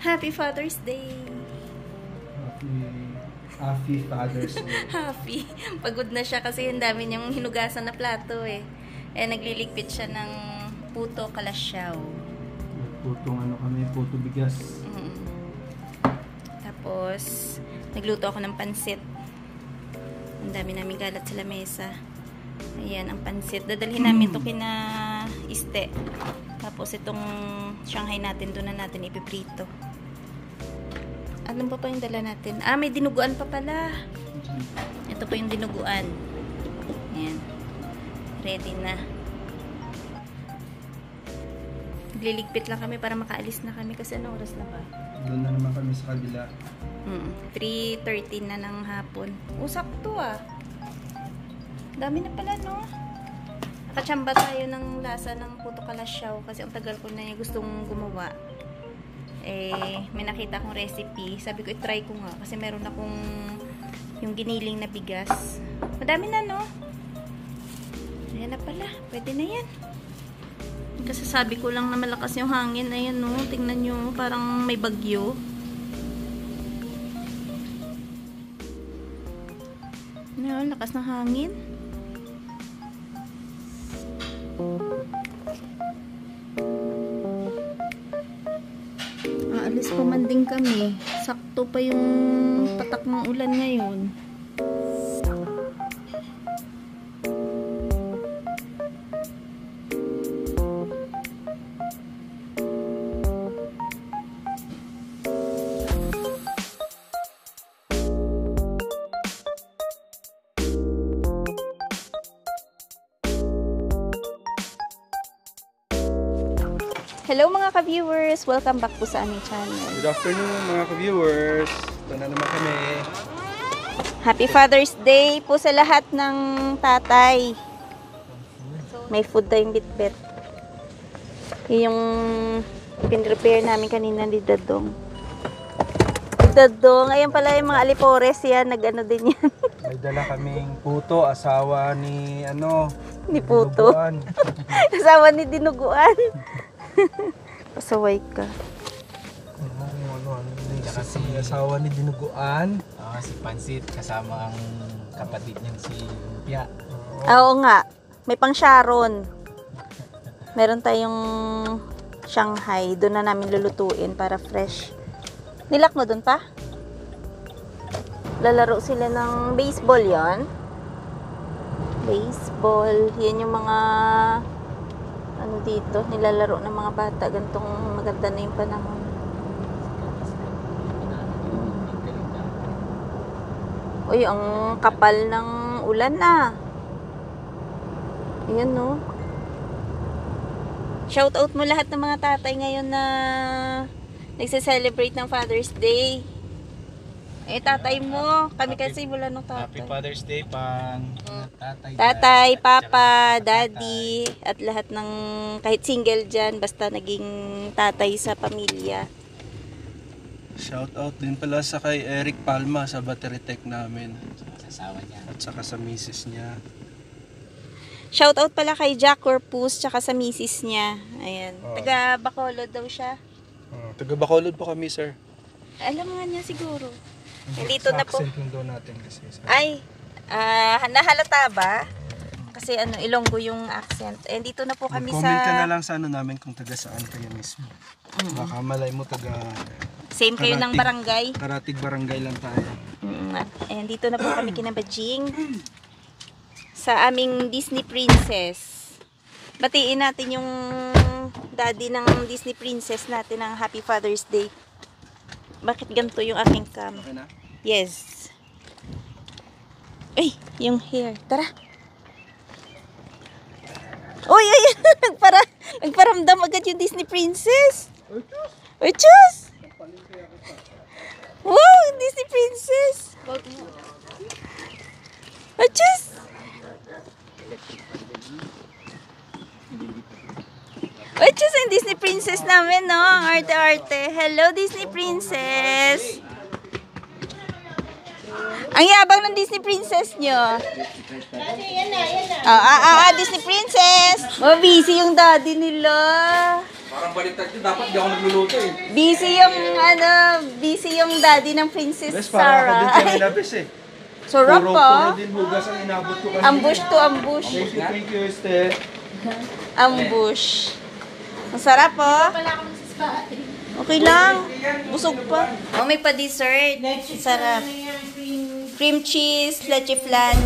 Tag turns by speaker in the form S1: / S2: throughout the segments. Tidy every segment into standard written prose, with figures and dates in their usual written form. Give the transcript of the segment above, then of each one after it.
S1: Happy Father's Day!
S2: Happy Father's Day.
S1: Happy. Pagod na siya kasi ang dami niyang hinugasan na plato eh. Eh, nagliligpit siya ng puto kalasyaw.
S2: Putong puto bigas.
S1: Tapos, nagluto ako ng pansit. Ang dami namin galat sa lamesa. Ayan, ang pansit. Dadalhin namin ito kina Iste. Tapos, itong Shanghai natin, doon na natin ipiprito. Ano pa yung dala natin? Ah, may dinuguan pa pala. Ito po yung dinuguan. Ayan. Ready na. Nagliligpit lang kami para makaalis na kami kasi ano oras na ba?
S2: Doon na naman kami sa kabila.
S1: 3:30 na ng hapon. Sakto ah. Dami na pala, no? Nakachamba tayo ng lasa ng puto kalasyaw kasi ang tagal ko na gustong gumawa. Eh, may nakita akong recipe. Sabi ko, i-try ko nga. Kasi meron akong yung giniling na bigas. Madami na, no? Ayan na pala. Pwede na yan. Kasi sabi ko lang na malakas yung hangin. Ayan, no? Tingnan nyo. Parang may bagyo. No, lakas ng hangin. Aalis pa man din kami. Sakto pa yung patak ng ulan ngayon. Hello mga ka-viewers! Welcome back po sa aming channel.
S2: Good afternoon mga ka-viewers. Ito na naman kami.
S1: Happy Father's Day po sa lahat ng tatay. May food tayong bitbit. Yung pin-repair namin kanina ni Dadong. Dadong, ayan pala yung mga alipores yan. Nag-ano din yan.
S2: May dala kaming puto, asawa ni
S1: Ni Puto. Asawa ni Dinuguan. Pasaway ka.
S2: Si asawa ni Dinuguan.
S3: Si Pansit kasama ang kapatid niyan si Lumpia.
S1: Oo nga. May pang Sharon. Meron tayong Shanghai. Doon na namin lulutuin para fresh. Nilak mo doon pa? Lalaro sila ng baseball yon. Baseball. Yan yung mga ano dito, nilalaro ng mga bata. Gantong maganda na yung panahon. Uy, ang kapal ng ulan na. Ayan, no? Shout out mo lahat ng mga tatay ngayon na nagse-celebrate ng Father's Day. Eh, tatay mo. Kami kasi wala nung tatay.
S3: Happy Father's Day, pang
S1: Tatay, papa, daddy, at lahat ng kahit single dyan, basta naging tatay sa pamilya.
S2: Shout out din pala sa kay Eric Palma sa battery tech namin.
S3: sa asawa niya.
S2: At saka sa misis niya.
S1: Shout out pala kay Jack Corpus, tsaka sa misis niya. Ayan. Taga Bacolod daw siya.
S2: Taga Bacolod po kami, sir.
S1: Alam nga niya siguro. Nandito na po.
S2: Accent yung daw natin kasi.
S1: Ay, nahalata ba? Kasi Ilonggo yung accent. Eh, dito na po kami
S2: Comment ka na
S1: sa...
S2: lang sa namin kung taga saan kayo mismo. Baka malay mo taga...
S1: Same kayo ng barangay.
S2: Karatig barangay lang tayo.
S1: And dito na po kami kinabajing sa aming Disney Princess. Batiin natin yung daddy ng Disney Princess natin ng Happy Father's Day. Bakit ganito yung aking cam?
S2: Okay na?
S1: Yes. Ay, yung hair. Tara. Uy, ay, nagparamdam agad yung Disney Princess. Uy, Diyos! Wow, Disney Princess! Uy, Diyos! Uy, Diyos, ang Disney Princess namin, no? Ang arte-arte. Hello, Disney Princess! Ang yabang ng Disney princess nyo. Disney princess. Oh, busy yung daddy nila.
S4: Parang baliktad yun. Dapat di ako nagluluto eh.
S1: Busy yung daddy ng Princess
S2: Bes, parang ako din
S1: Sarah.
S2: siya nilabis eh.
S1: Sarap
S2: Puro
S1: po.
S2: din hugas ang inabot ko kanina.
S1: Ambush to ambush.
S2: Thank you, Este.
S1: Ambush. Ang sarap po. Okay lang. Busog pa. Oh, may pa-dessert. Sarap. Cream cheese, leche flan.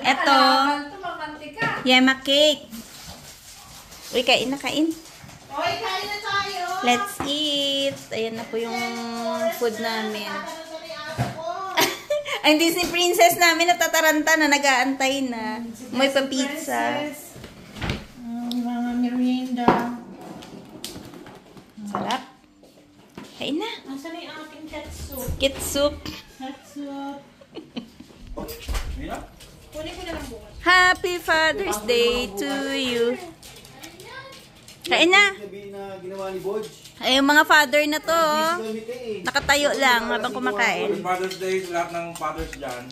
S1: Ito, yema cake. Uy, kain na, kain.
S5: Oy, kain na tayo.
S1: Let's eat. Ayan na po yung food namin. Ang Disney princess namin natataranta na, nag-aantay na. May pa-pizza.
S5: Mga merienda.
S1: Sarap. Kain na.
S5: Asan na yung aking ketchup?
S1: Ketsup.
S5: Ketchup. Kunin ko na lang bukas.
S1: Happy Father's Day to you. Kain na. Ay, yung mga father na to, oh. Nakatayo lang habang kumakain.
S4: Father's Day sa lahat ng fathers dyan.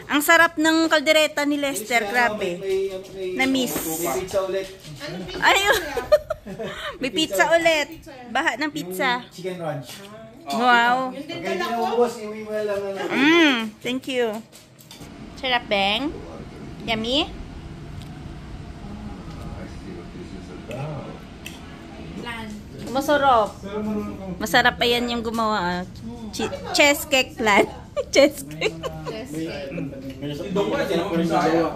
S1: Ang sarap ng kaldereta ni Lester, grabe. Na-miss. Ayun. May pizza ulit. Baha ng pizza.
S3: Chicken ranch.
S1: Wow.
S3: Kaya di na ubos, iwi mo lang na.
S1: Thank you. Sarap, Beng. Yummy? Masarap. Masarap pa yan yung gumawa. Chess cake plan. Chess cake.
S4: Idong ko, hindi naman Bisaya.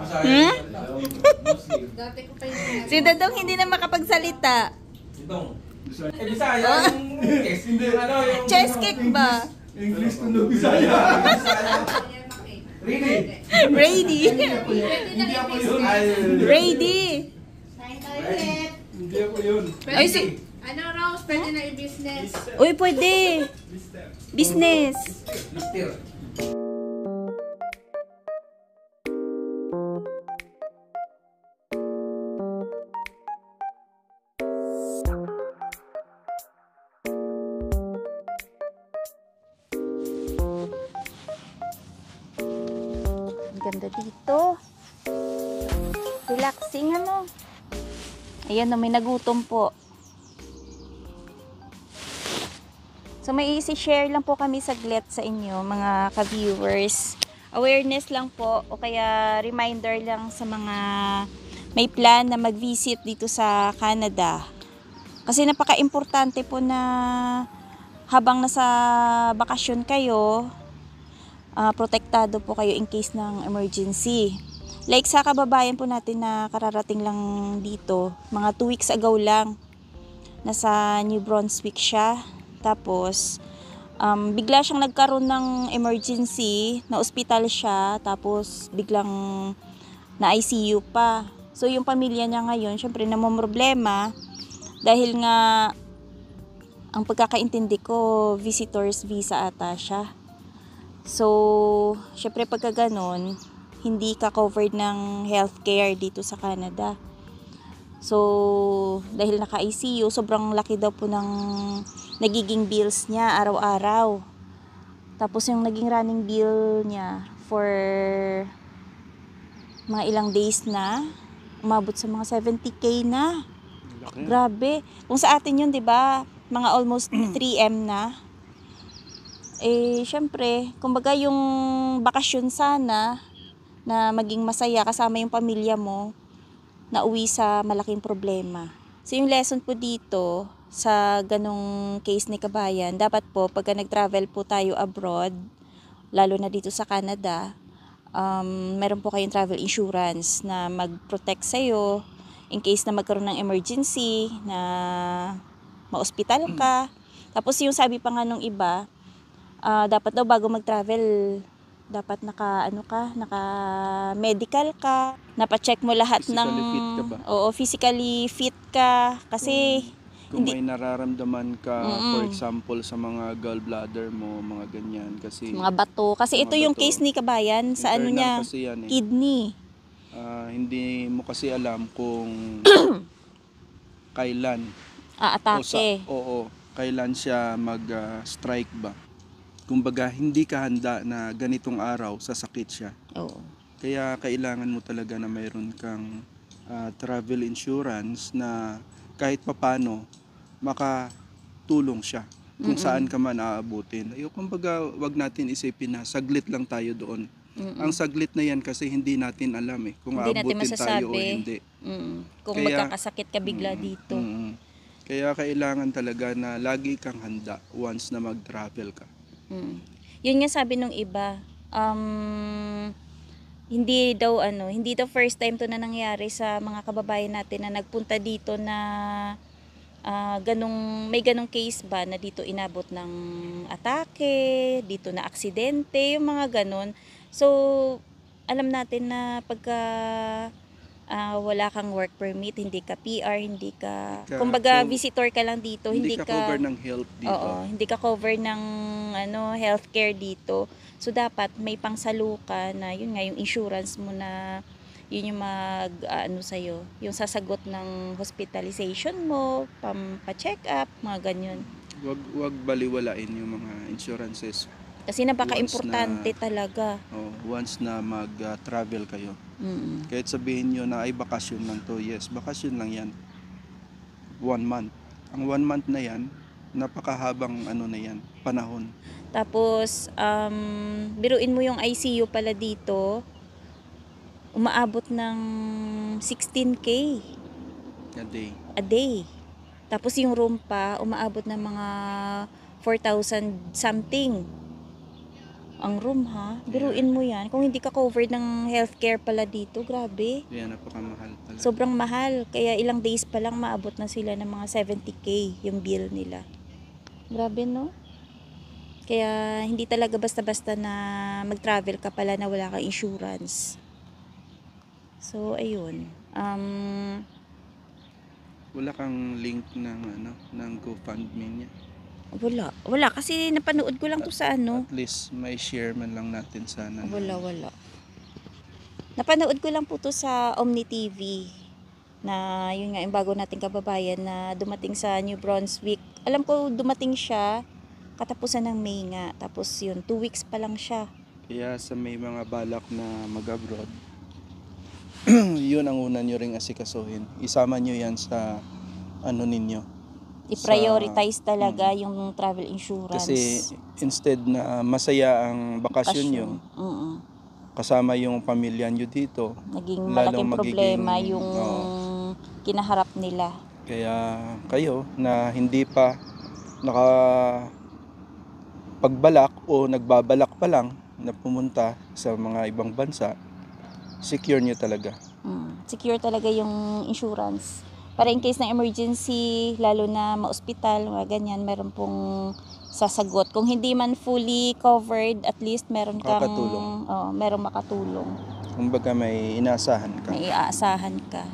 S1: Si Dadong hindi na makapagsalita.
S4: Idong. Eh, Bisaya yung yes, hindi yung ano yung...
S1: Chess cake ba?
S2: English to no Bisaya.
S4: Ready?
S1: Ready.
S4: Hindi ako yun.
S1: Ready.
S5: Kain tayo ulit.
S2: Hindi ako yun.
S1: Ay, si...
S5: Ano, Rose? Pwede na i-business.
S1: Uy, pwede. Business.
S4: Mister.
S1: Ang ganda dito. Relaxing ano. Ayan na, may nagutom po. So may isi-share lang po kami saglit sa inyo mga ka-viewers. Awareness lang po o kaya reminder lang sa mga may plan na mag-visit dito sa Canada. Kasi napaka-importante po na habang nasa bakasyon kayo, protektado po kayo in case ng emergency. Like sa kababayan po natin na kararating lang dito, mga 2 weeks ago lang, nasa New Brunswick siya. Tapos, bigla siyang nagkaroon ng emergency, na ospital siya, tapos biglang na ICU pa. So, yung pamilya niya ngayon, syempre namomroblema dahil nga, ang pagkakaintindi ko, visitor's visa ata siya. So, syempre pagka ganon, hindi ka covered ng healthcare dito sa Canada. So, dahil naka-ICU, sobrang laki daw po ng nagiging bills niya araw-araw. Tapos yung naging running bill niya for mga ilang days na, umabot sa mga 70K na. Grabe. Kung sa atin yun, 'di ba? Mga almost 3M na. Eh, syempre, kumbaga yung bakasyon sana na maging masaya kasama yung pamilya mo, na uwi sa malaking problema. So yung lesson po dito sa ganong case ni kabayan, dapat po pagka nag-travel po tayo abroad, lalo na dito sa Canada, meron po kayong travel insurance na mag-protect sa'yo in case na magkaroon ng emergency, na ma-hospital ka. Tapos yung sabi pa nga nung iba, dapat daw bago mag-travel, dapat naka-medical ka, napa-check mo lahat
S2: Physically fit ka ba?
S1: Oo, physically fit ka kasi
S2: Kung may nararamdaman ka, for example, sa mga gallbladder mo, mga ganyan, kasi
S1: mga bato. Kasi
S2: Mga
S1: ito yung
S2: bato.
S1: case ni kabayan sa ano
S2: internal
S1: niya,
S2: kasi yan eh.
S1: kidney.
S2: Hindi mo kasi alam kung kailan
S1: Atake.
S2: kailan siya mag-strike ba. kumbaga hindi ka handa na ganitong araw sasakit siya.
S1: Oo.
S2: Kaya kailangan mo talaga na mayroon kang travel insurance na kahit papano makatulong siya kung saan ka man aabutin. Kumbaga wag natin isipin na saglit lang tayo doon. Ang saglit na yan kasi hindi natin alam kung
S1: Hindi natin
S2: aabutin tayo o
S1: masasabi.
S2: hindi.
S1: Kung
S2: Kaya-
S1: magkakasakit ka bigla dito.
S2: Kaya kailangan talaga na lagi kang handa once na mag-travel ka.
S1: Yun nga sabi nung iba, hindi daw first time to na nangyari sa mga kababayan natin na nagpunta dito na may ganong case ba na dito inabot ng atake, dito na aksidente, yung mga ganon. So, alam natin na pagka wala kang work permit, hindi ka PR, hindi ka, kumbaga visitor ka lang dito,
S2: Hindi ka cover ng health dito.
S1: Oo, hindi ka cover ng healthcare dito. So dapat may pangsalukan na yun nga yung insurance mo na yun yung sa'yo, yung sasagot ng hospitalization mo, pa-check up, mga ganyan.
S2: Wag baliwalain yung mga insurances.
S1: Kasi napaka-importante talaga.
S2: Once na mag-travel kayo. Kahit sabihin nyo na ay bakasyon lang to. Yes, bakasyon lang yan. 1 month. Ang 1 month na yan, napakahabang na yan, panahon.
S1: Tapos, biruin mo yung ICU pala dito, umaabot ng 16K
S2: A day.
S1: a day. Tapos yung room pa, umaabot ng mga 4,000 something. Ang room ha, biruin mo yan. Kung hindi ka covered ng healthcare pala dito, grabe.
S2: Yan, napakamahal pala.
S1: Sobrang mahal. Kaya ilang days pa lang maabot na sila ng mga 70K yung bill nila. Grabe no? Kaya hindi talaga basta-basta na mag-travel ka pala na wala kang insurance. So, ayun.
S2: Wala kang link ng GoFundMe niya.
S1: Wala. Kasi napanood ko lang to sa
S2: At least may share man lang natin sana.
S1: Wala. Napanood ko lang po to sa Omni TV. Na yun nga yung bago nating kababayan na dumating sa New Brunswick. Alam ko dumating siya katapusan ng May nga. Tapos yun, 2 weeks pa lang siya.
S2: Kaya sa may mga balak na mag-abroad, yun ang una nyo ring asikasuhin. Isama nyo yan sa ninyo.
S1: I-prioritize talaga yung travel insurance.
S2: Kasi instead na masaya ang bakasyon nyo, kasama yung pamilya nyo dito,
S1: naging
S2: lalong
S1: malaking problema
S2: magiging,
S1: yung kinaharap nila.
S2: Kaya kayo na hindi pa nakapagbalak o nagbabalak pa lang na pumunta sa mga ibang bansa, secure nyo talaga.
S1: Secure talaga yung insurance. Para in case ng emergency, lalo na ma-hospital, mga ganyan, meron pong sasagot. Kung hindi man fully covered, at least meron kang
S2: Makakatulong.
S1: merong makatulong.
S2: Kumbaga may inaasahan ka.
S1: May iaasahan ka.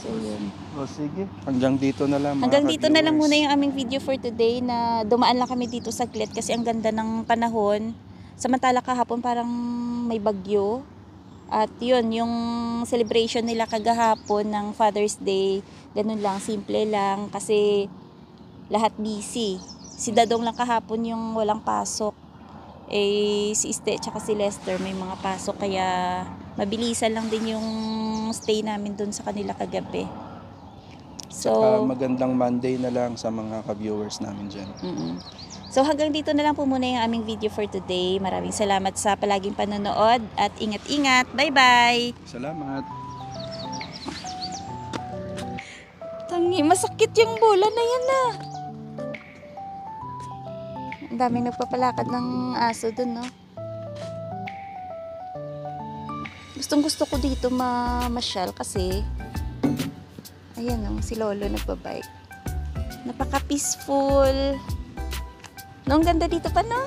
S1: So yun.
S2: Sige. Hanggang dito na lang.
S1: Hanggang dito na lang muna yung aming video for today na dumaan lang kami dito saglit kasi ang ganda ng panahon. Samantala kahapon parang may bagyo. At yun, yung celebration nila kagahapon ng Father's Day, ganun lang, simple lang kasi lahat busy. Si Dadong lang kahapon yung walang pasok. Si Este tsaka si Lester may mga pasok kaya mabilisan lang din yung stay namin dun sa kanila kagabi.
S2: Saka magandang Monday na lang sa mga ka-viewers namin dyan.
S1: So hanggang dito na lang po muna yung aming video for today. Maraming salamat sa palaging panonood at ingat-ingat. Bye-bye!
S2: Salamat!
S1: Tangi, masakit yung bola na yan na. Ang daming nagpapalakad ng aso dun, no? Gustong gusto ko dito mamasyal kasi ayan, no, si Lolo nagbabike. Napaka-peaceful. No, ang ganda dito pa, no?